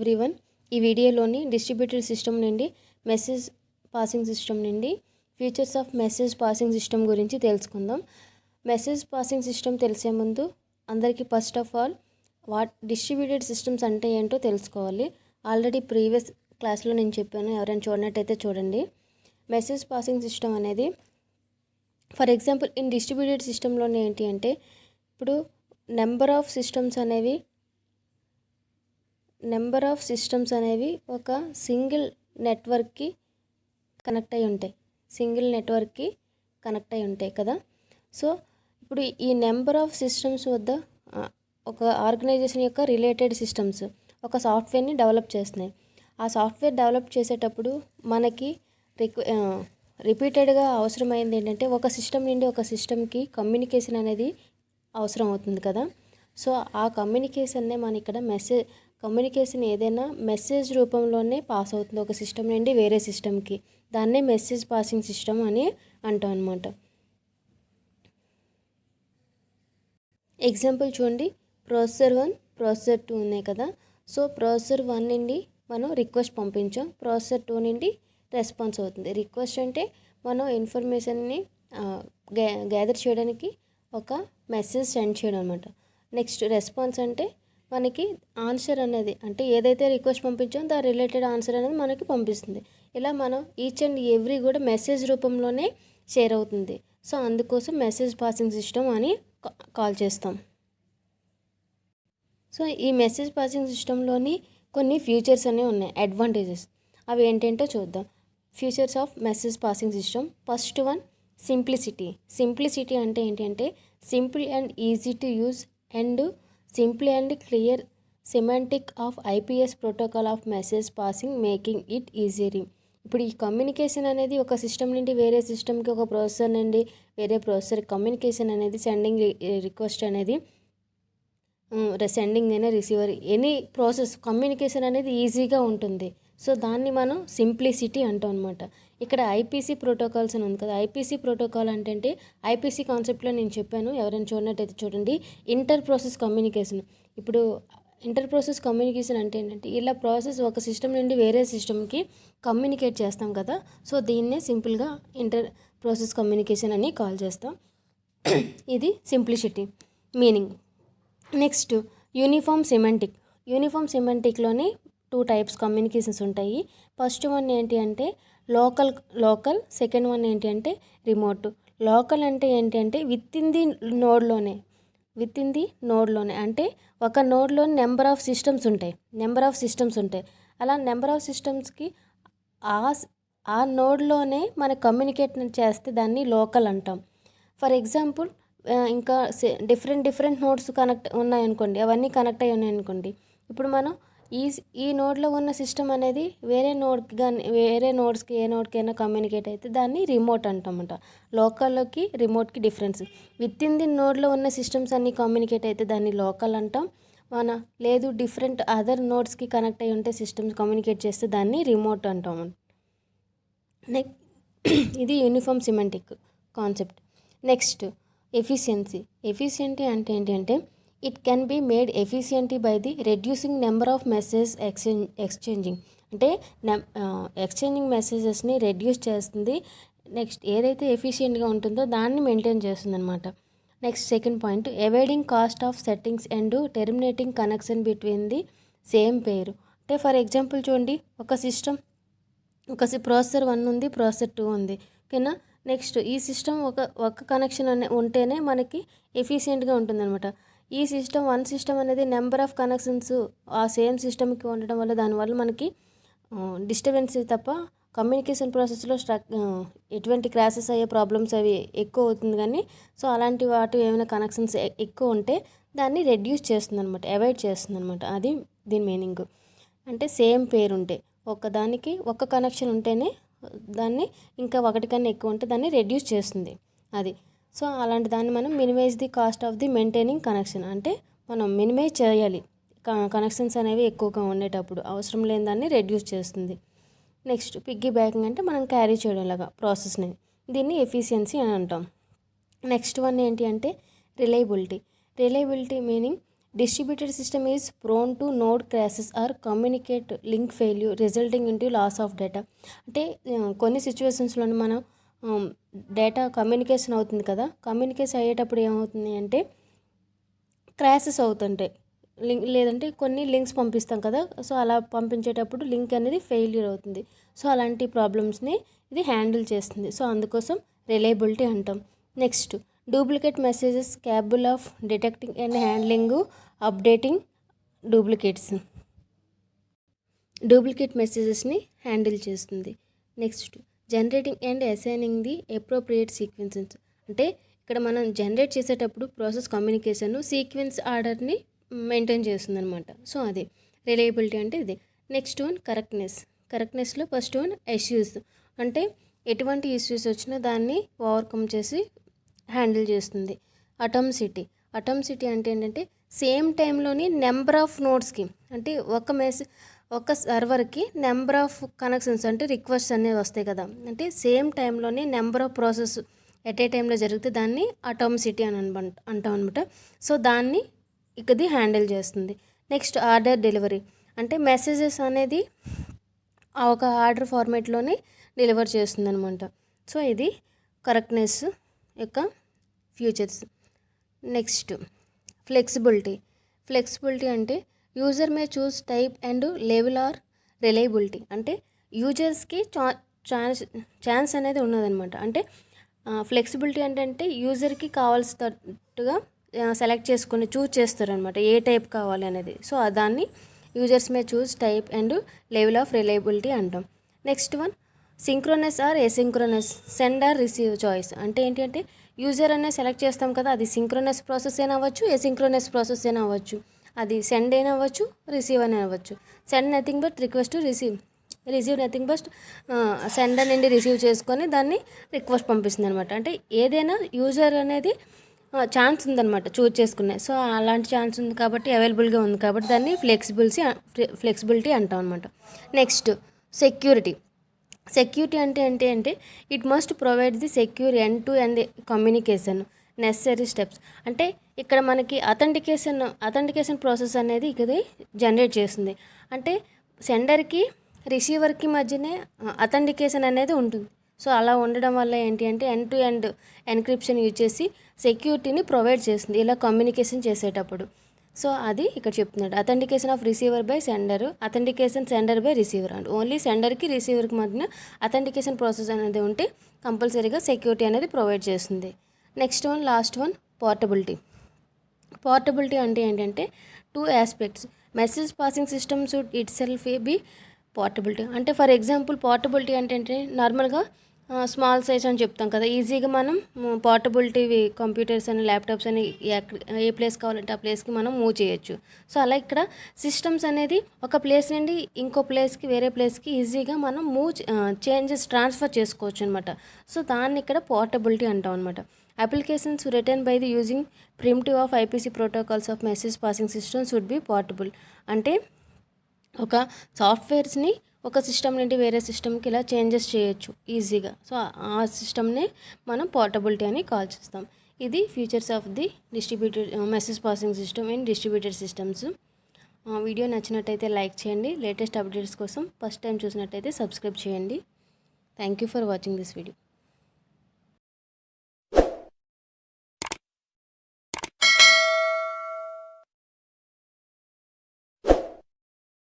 Everyone. ఈ వీడియోలోని distributed system నుండి మెసేజ్ పాసింగ్ సిస్టమ్ నుండి features of message passing system గురించి తెలుసుకుందాం. మెసేజ్ పాసింగ్ సిస్టమ్ తెలిసే ముందు అందరికీ first of all distributed systems అంటే ఏంటో తెలుసుకోవాలి. ఆల్రెడీ ప్రీవియస్ క్లాస్లో నేను చెప్పాను, ఎవరైనా చూడనట్టయితే చూడండి. మెసేజ్ పాసింగ్ సిస్టమ్ అనేది ఫర్ ఎగ్జాంపుల్ ఇన్ డిస్ట్రిబ్యూటెడ్ సిస్టంలోనే ఏంటి అంటే ఇప్పుడు నెంబర్ ఆఫ్ సిస్టమ్స్ అనేవి ఒక సింగిల్ నెట్వర్క్కి కనెక్ట్ అయి ఉంటాయి కదా. సో ఇప్పుడు ఈ నెంబర్ ఆఫ్ సిస్టమ్స్ వద్ద ఒక ఆర్గనైజేషన్ యొక్క రిలేటెడ్ సిస్టమ్స్ ఒక సాఫ్ట్వేర్ని డెవలప్ చేస్తున్నాయి. ఆ సాఫ్ట్వేర్ డెవలప్ చేసేటప్పుడు మనకి రిపీటెడ్గా అవసరమైంది ఏంటంటే ఒక సిస్టమ్ నుండి ఒక సిస్టమ్కి కమ్యూనికేషన్ అనేది అవసరం అవుతుంది కదా. సో ఆ కమ్యూనికేషన్నే మన ఇక్కడ కమ్యూనికేషన్ ఏదైనా మెసేజ్ రూపంలోనే పాస్ అవుతుంది ఒక సిస్టమ్ నుండి వేరే సిస్టమ్కి. దాన్నే మెసేజ్ పాసింగ్ సిస్టమ్ అని అంటాం అనమాట. ఎగ్జాంపుల్ చూడండి, ప్రాసెసర్ 1 ప్రాసెసర్ 2 ఉన్నాయి కదా. సో ప్రాసెసర్ 1 నుండి మనం రిక్వెస్ట్ పంపించాం, ప్రాసెసర్ 2 నుండి రెస్పాన్స్ అవుతుంది. రిక్వెస్ట్ అంటే మనం ఇన్ఫర్మేషన్ని గ్యాదర్ చేయడానికి ఒక మెసేజ్ సెండ్ చేయడం అనమాట. నెక్స్ట్ రెస్పాన్స్ అంటే మనకి ఆన్సర్ అనేది, అంటే ఏదైతే రిక్వెస్ట్ పంపించామో దాని రిలేటెడ్ ఆన్సర్ అనేది మనకి పంపిస్తుంది. ఇలా మనం ఈచ్ అండ్ ఎవ్రీ కూడా మెసేజ్ రూపంలోనే షేర్ అవుతుంది. సో అందుకోసం మెసేజ్ పాసింగ్ సిస్టమ్ అని కాల్ చేస్తాం. సో ఈ మెసేజ్ పాసింగ్ సిస్టంలోని కొన్ని ఫీచర్స్ అనేవి ఉన్నాయి, అడ్వాంటేజెస్. అవి ఏంటంటో చూద్దాం. Features of message passing system. First one, simplicity అంటే ఏంటంటే simple and easy to use and simple and clear semantic of IPS protocol of message passing making it easy. ఇప్పుడు ఈ communication అనేది ఒక సిస్టమ్ నుండి వేరే సిస్టమ్కి, ఒక ప్రాసెసర్ నుండి వేరే ప్రాసెసర్ కమ్యూనికేషన్ అనేది సెండింగ్ రిక్వెస్ట్ అనేది సెండింగ్ అయినా రిసీవర్ ఎనీ ప్రాసెస్ కమ్యూనికేషన్ అనేది ఈజీగా ఉంటుంది. సో దాన్ని మనం సింప్లిసిటీ అంటాం అనమాట. ఇక్కడ ఐపీసీ ప్రోటోకాల్స్ అని ఉంది కదా. ఐపీసీ ప్రోటోకాల్ అంటే ఐపీసీ కాన్సెప్ట్లో నేను చెప్పాను, ఎవరైనా చూడనట్టయితే చూడండి. Inter process communication. ఇప్పుడు ఇంటర్ ప్రాసెస్ కమ్యూనికేషన్ అంటే ఏంటంటే ఇలా ప్రాసెస్ ఒక సిస్టమ్ నుండి వేరే సిస్టమ్కి కమ్యూనికేట్ చేస్తాం కదా. సో దీన్నే సింపుల్గా ఇంటర్ ప్రాసెస్ కమ్యూనికేషన్ అని కాల్ చేస్తాం. ఇది సింప్లిసిటీ మీనింగ్. నెక్స్ట్ యూనిఫామ్ సిమెంటిక్లోని 2 టైప్స్ కమ్యూనికేషన్స్ ఉంటాయి. ఫస్ట్ వన్ ఏంటి అంటే లోకల్, సెకండ్ వన్ ఏంటి అంటే రిమోట్. లోకల్ అంటే ఏంటి అంటే విత్ ఇన్ ది నోడ్లోనే అంటే ఒక నోడ్లో నెంబర్ ఆఫ్ సిస్టమ్స్ ఉంటాయి. అలా నెంబర్ ఆఫ్ సిస్టమ్స్కి ఆ నోడ్లోనే మనం కమ్యూనికేట్ చేస్తే దాన్ని లోకల్ అంటాం. ఫర్ ఎగ్జాంపుల్ ఇంకా డిఫరెంట్ నోడ్స్ కనెక్ట్ ఉన్నాయనుకోండి, అవన్నీ కనెక్ట్ అయ్యి ఉన్నాయనుకోండి. ఇప్పుడు మనం ఈ నోడ్లో ఉన్న సిస్టమ్ అనేది వేరే నోడ్కి కానీ వేరే నోడ్స్కి ఏ నోడ్కైనా కమ్యూనికేట్ అయితే దాన్ని రిమోట్ అంటామంట. లోకల్లోకి రిమోట్కి డిఫరెన్స్. విత్ ఇన్ ది నోడ్లో ఉన్న సిస్టమ్స్ అన్నీ కమ్యూనికేట్ అయితే దాన్ని లోకల్ అంటాం. లేదు డిఫరెంట్ అదర్ నోడ్స్కి కనెక్ట్ అయ్యి ఉంటే సిస్టమ్స్ కమ్యూనికేట్ చేస్తే దాన్ని రిమోట్ అంటాము. ఇది uniform semantic concept. Next efficiency అంటే ఏంటంటే it can be made efficiently by the reducing number of message exchanging. అంటే ఎక్స్చేంజింగ్ మెసేజెస్ని రెడ్యూస్ చేస్తుంది. నెక్స్ట్ ఏదైతే ఎఫిషియెంట్గా ఉంటుందో దాన్ని మెయింటైన్ చేస్తుంది అనమాట. Next second point, avoiding cost of settings and terminating connection between the same pair. అంటే ఫర్ ఎగ్జాంపుల్ చూడండి, ఒక ప్రాసెసర్ 1 ఉంది, ప్రాసెసర్ 2 ఉంది ఓకేనా. నెక్స్ట్ ఈ సిస్టమ్ ఒక కనెక్షన్ ఉంటేనే మనకి ఎఫిషియెంట్గా ఉంటుందన్నమాట. ఈ వన్ సిస్టమ్ అనేది నెంబర్ ఆఫ్ కనెక్షన్స్ ఆ సేమ్ సిస్టమ్కి ఉండడం వల్ల దానివల్ల మనకి డిస్టర్బెన్స్ తప్ప కమ్యూనికేషన్ ప్రాసెస్లో ఎటువంటి క్రాషెస్ అయ్యే ప్రాబ్లమ్స్ అవి ఎక్కువ అవుతుంది. కానీ సో అలాంటి ఏమైనా కనెక్షన్స్ ఎక్కువ ఉంటే దాన్ని రెడ్యూస్ చేస్తుంది అనమాట, అవాయిడ్ చేస్తుంది అనమాట. అది దీని మీనింగ్. అంటే సేమ్ పేరు ఉంటే ఒకదానికి ఒక కనెక్షన్ ఉంటేనే దాన్ని ఇంకా ఒకటి కన్నా ఎక్కువ ఉంటే దాన్ని రెడ్యూస్ చేస్తుంది అది. సో అలాంటి దాన్ని మనం minimize the cost of the maintaining connection, అంటే మనం మినిమైజ్ చేయాలి కనెక్షన్స్ అనేవి ఎక్కువగా ఉండేటప్పుడు, అవసరం లేని దాన్ని రెడ్యూస్ చేస్తుంది. నెక్స్ట్ పిగ్గీ బ్యాకింగ్ అంటే మనం క్యారీ చేయడంలాగా ప్రాసెస్ని, దీన్ని ఎఫిషియన్సీ అని అంటాం. నెక్స్ట్ వన్ ఏంటి అంటే reliability meaning Distributed system is prone to node crashes or communicate link failure resulting into loss of data. అంటే కొన్ని సిచ్యువేషన్స్లో మనం డేటా కమ్యూనికేషన్ అవుతుంది కదా, కమ్యూనికేషన్ అయ్యేటప్పుడు ఏమవుతుంది అంటే క్రాషెస్ అవుతుంటాయి. లేదంటే కొన్ని లింక్స్ పంపిస్తాం కదా, సో అలా పంపించేటప్పుడు లింక్ అనేది ఫెయిల్యూర్ అవుతుంది. సో అలాంటి ప్రాబ్లమ్స్ని ఇది హ్యాండిల్ చేస్తుంది. సో అందుకోసం రిలయబిలిటీ అంటాం. Next, duplicate messages capable of detecting and handling updating duplicate మెసేజెస్ని హ్యాండిల్ చేస్తుంది. Next, generating and assigning the appropriate sequences. అంటే ఇక్కడ మనం జనరేట్ చేసేటప్పుడు ప్రాసెస్ కమ్యూనికేషన్ సీక్వెన్స్ ఆర్డర్ని మెయింటైన్ చేస్తుంది అనమాట. సో అది రిలయబిలిటీ అంటే ఇది. నెక్స్ట్ వన్ కరెక్ట్నెస్లో ఫస్ట్ వన్ ఇష్యూస్, అంటే ఎటువంటి ఇష్యూస్ వచ్చినా దాన్ని ఓవర్కమ్ చేసి హ్యాండిల్ చేస్తుంది. అటామిసిటీ అంటే ఏంటంటే సేమ్ టైంలోని నెంబర్ ఆఫ్ నోడ్స్కి, అంటే ఒక సర్వర్కి నెంబర్ ఆఫ్ కనెక్షన్స్ అంటే రిక్వెస్ట్ అనేవి వస్తాయి కదా, అంటే సేమ్ టైంలోనే number of process at a టైంలో జరిగితే దాన్ని అటామిసిటీ అని అంటాం అనమాట. సో దాన్ని ఇది హ్యాండిల్ చేస్తుంది. నెక్స్ట్, ఆర్డర్ డెలివరీ, అంటే మెసేజెస్ అనేది ఒక ఆర్డర్ ఫార్మేట్లోనే డెలివర్ చేస్తుంది అనమాట. సో ఇది కరెక్ట్నెస్ యొక్క ఫ్యూచర్స్. నెక్స్ట్, ఫ్లెక్సిబిలిటీ అంటే user May choose type and level or reliability, అంటే యూజర్స్కి ఛాన్స్ అనేది ఉన్నదనమాట. అంటే ఫ్లెక్సిబిలిటీ అంటే యూజర్కి కావాల్సినట్టుగా సెలెక్ట్ చేసుకొని చూస్ చేస్తారనమాట ఏ టైప్ కావాలి అనేది. సో దాన్ని users may choose type and level of reliability అంటాం. Next one, synchronous or asynchronous, send or receive choice. అంటే ఏంటంటే యూజర్ అనేది సెలెక్ట్ చేస్తాం కదా, అది సింక్రోనస్ ప్రాసెస్ అయినా అవ్వచ్చు, ఎసింక్రోనస్ ప్రాసెస్ అయినా అవ్వచ్చు. అది సెండ్ అయినా అవ్వచ్చు, రిసీవ్ అయినా అవ్వచ్చు. Send nothing but request to receive nothing but sender నుండి రిసీవ్ చేసుకొని దాన్ని రిక్వెస్ట్ పంపిస్తుంది అనమాట. అంటే ఏదైనా యూజర్ అనేది ఛాన్స్ ఉందన్నమాట చూజ్ చేసుకునే. సో అలాంటి ఛాన్స్ ఉంది కాబట్టి, అవైలబుల్గా ఉంది కాబట్టి దాన్ని ఫ్లెక్సిబిలిటీ అంటాం అనమాట. నెక్స్ట్, సెక్యూరిటీ అంటే it must provide the secure end to end communication necessary steps. అంటే ఇక్కడ మనకి అథెంటికేషన్ ప్రాసెస్ అనేది ఇది జనరేట్ చేస్తుంది. అంటే సెండర్కి రిసీవర్కి మధ్యనే అథెంటికేషన్ అనేది ఉంటుంది. సో అలా ఉండడం వల్ల ఏంటి అంటే end to end encryption use చేసి సెక్యూరిటీని ప్రొవైడ్ చేస్తుంది ఇలా కమ్యూనికేషన్ చేసేటప్పుడు. సో అది ఇక్కడ చెప్తున్నాడు. Authentication of receiver by sender, authentication sender by receiver. And only సెండర్కి రిసీవర్కి మధ్యన అథెంటికేషన్ ప్రాసెస్ అనేది ఉంటే కంపల్సరీగా సెక్యూరిటీ అనేది ప్రొవైడ్ చేస్తుంది. Next one, last one, portability అంటే ఏంటంటే 2 aspects. Message passing system should itself be portability. అంటే ఫర్ ఎగ్జాంపుల్ పోర్టబిలిటీ అంటే నార్మల్గా స్మాల్ సైజ్ అని చెప్తాం కదా, ఈజీగా మనం పోర్టబిలిటీ కంప్యూటర్స్ అని ల్యాప్టాప్స్ అని ఏ ప్లేస్ కావాలంటే ఆ ప్లేస్కి మనం మూవ్ చేయొచ్చు. సో అలా ఇక్కడ సిస్టమ్స్ అనేది ఒక ప్లేస్ నుండి ఇంకో ప్లేస్కి వేరే ప్లేస్కి ఈజీగా మనం ట్రాన్స్ఫర్ చేసుకోవచ్చు అనమాట. సో దాన్ని ఇక్కడ పోర్టబిలిటీ అంటాం అనమాట. Applications written by the using primitive of IPC protocols of message passing systems would be portable. అంటే ఒక సాఫ్ట్వేర్స్ని ఒక సిస్టమ్ నుండి వేరే సిస్టమ్కి ఇలా చేంజెస్ చేయొచ్చు ఈజీగా. సో ఆ సిస్టమ్నే మనం పోర్టబిలిటీ అని కాల్ చేస్తాం. ఇది features of the distributed message passing system in distributed systems. Video నచ్చినట్టయితే లైక్ చేయండి. లేటెస్ట్ అప్డేట్స్ కోసం ఫస్ట్ టైం చూసినట్టయితే సబ్స్క్రైబ్ చేయండి. Thank you for watching this video.